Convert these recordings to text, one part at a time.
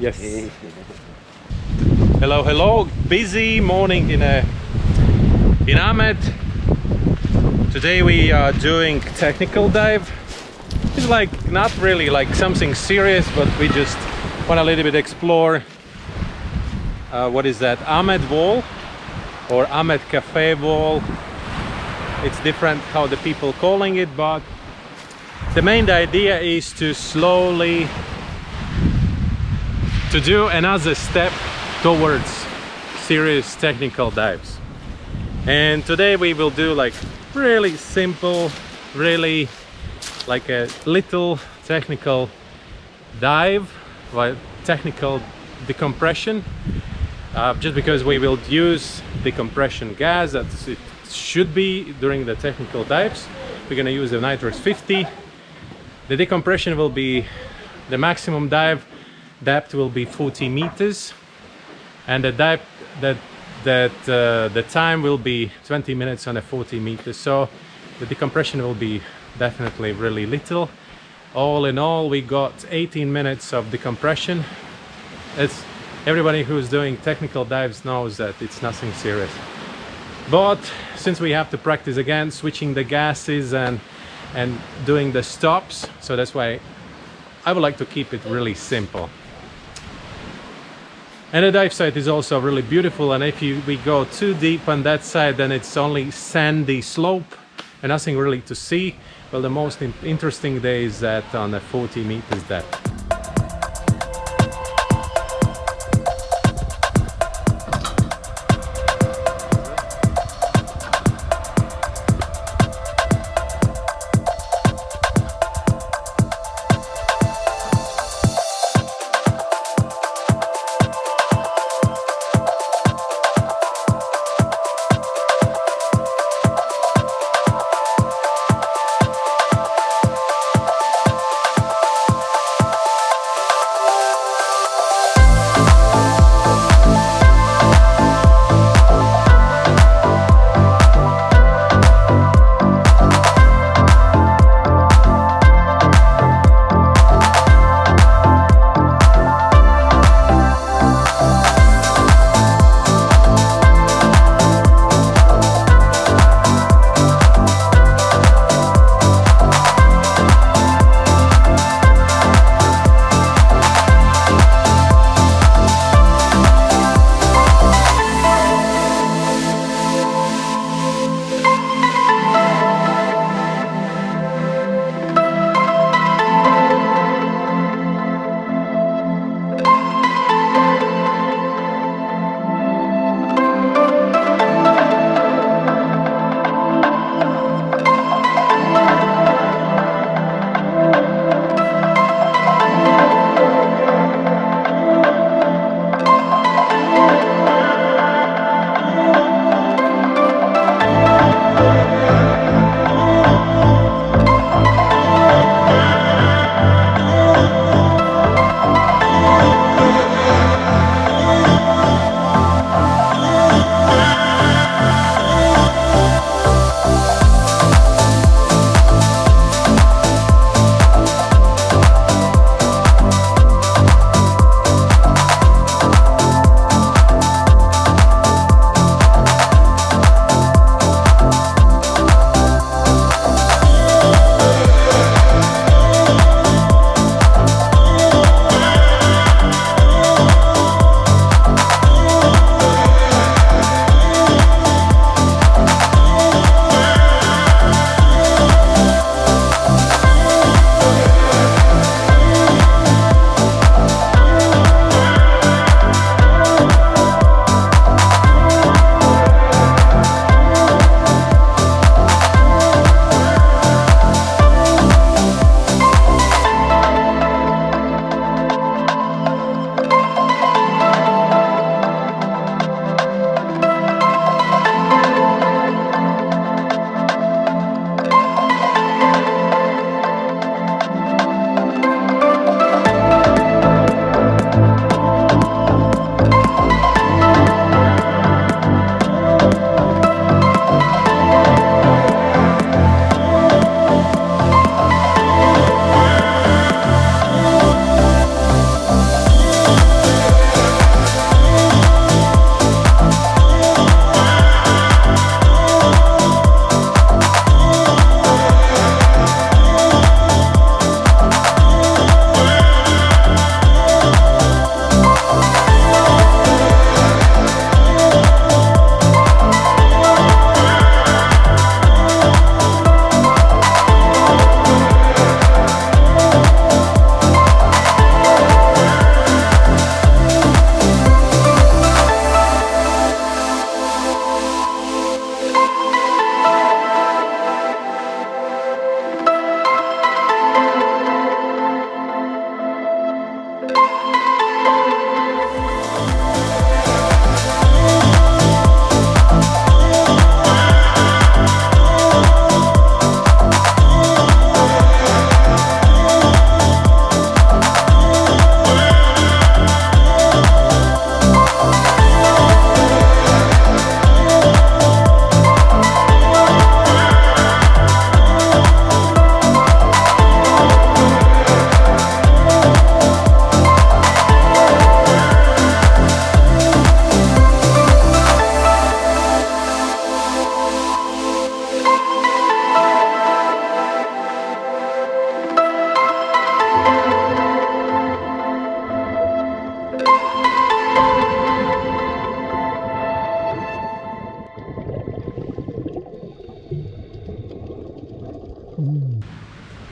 Yes. Hello, hello. Busy morning in Amed. Today we are doing technical dive. It's like not really like something serious, but we just want a little bit explore. What is that? Amed wall or Amed Cafe wall. It's different how the people calling it, but the main idea is to slowly to do another step towards serious technical dives. And today we will do like really simple, really like a little technical dive, like technical decompression, just because we will use decompression gas that it should be during the technical dives. We're going to use the nitrous 50. The decompression will be the maximum dive depth will be 40 meters, and the dive the time will be 20 minutes on a 40 meters. So the decompression will be definitely really little. All in all, we got 18 minutes of decompression. It's everybody who's doing technical dives knows that it's nothing serious. But since we have to practice again switching the gases and doing the stops, so that's why I would like to keep it really simple. And the dive site is also really beautiful, and if we go too deep on that side, then it's only sandy slope and nothing really to see. Well, the most interesting day is that on a 40 meters depth.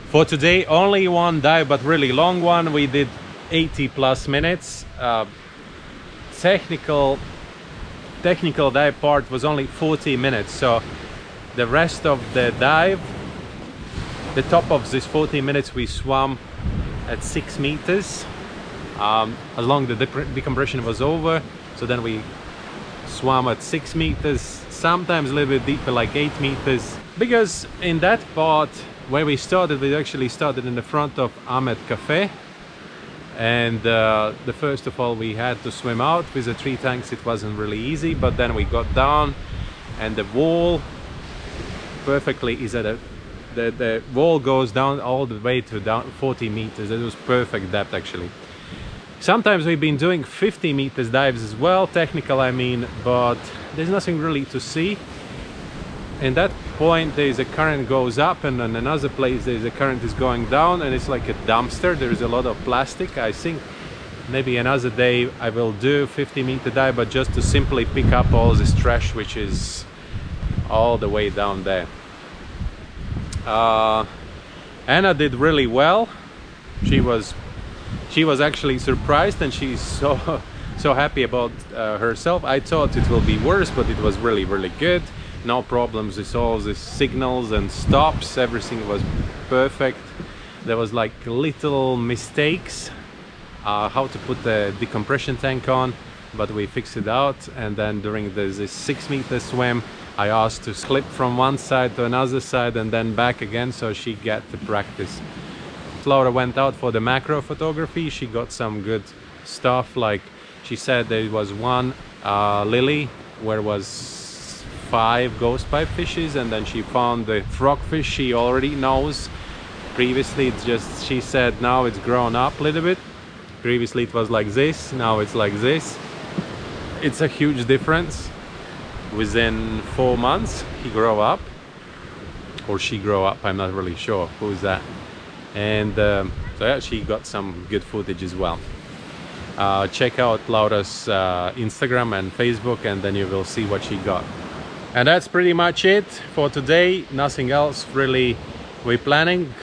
For today, only one dive, but really long one. We did 80+ minutes. Technical dive part was only 40 minutes, so the rest of the dive, the top of this 40 minutes, we swam at 6 meters. As long as the decompression was over, so then we swam at 6 meters, sometimes a little bit deeper, like 8 meters, because in that part where we actually started in the front of Amed cafe, and the first of all we had to swim out with the 3 tanks. It wasn't really easy, but then we got down, and the wall perfectly is at the wall goes down all the way to down 40 meters. It was perfect depth actually. Sometimes we've been doing 50 meters dives as well, technical I mean, but there's nothing really to see. In that point there's a current goes up, and in another place there's a current is going down, and it's like a dumpster. There's a lot of plastic. I think maybe another day I will do 50-meter dive, but just to simply pick up all this trash which is all the way down there. Anna did really well. She was actually surprised, and she's so happy about herself. I thought it will be worse, but it was really good. No problems with all the signals and stops. Everything was perfect. There was like little mistakes how to put the decompression tank on, but we fixed it out. And then during this 6-meter swim, I asked to slip from one side to another side and then back again, so she got to practice. Laura went out for the macro photography. She got some good stuff, like she said there was one lily where was 5 ghost pipe fishes, and then she found the frogfish she already knows. Previously it's just, she said now it's grown up a little bit. Previously it was like this, now it's like this. It's a huge difference. Within 4 months he grew up, or she grew up, I'm not really sure who's that. And so yeah, she got some good footage as well. Check out Laura's Instagram and Facebook, and then you will see what she got. And that's pretty much it for today. Nothing else really. We're planning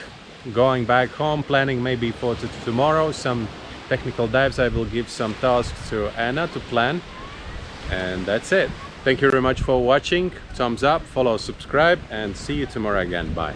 going back home, planning maybe for tomorrow some technical dives. I will give some tasks to Anna to plan, and that's it. Thank you very much for watching. Thumbs up, follow, subscribe, and see you tomorrow again. Bye.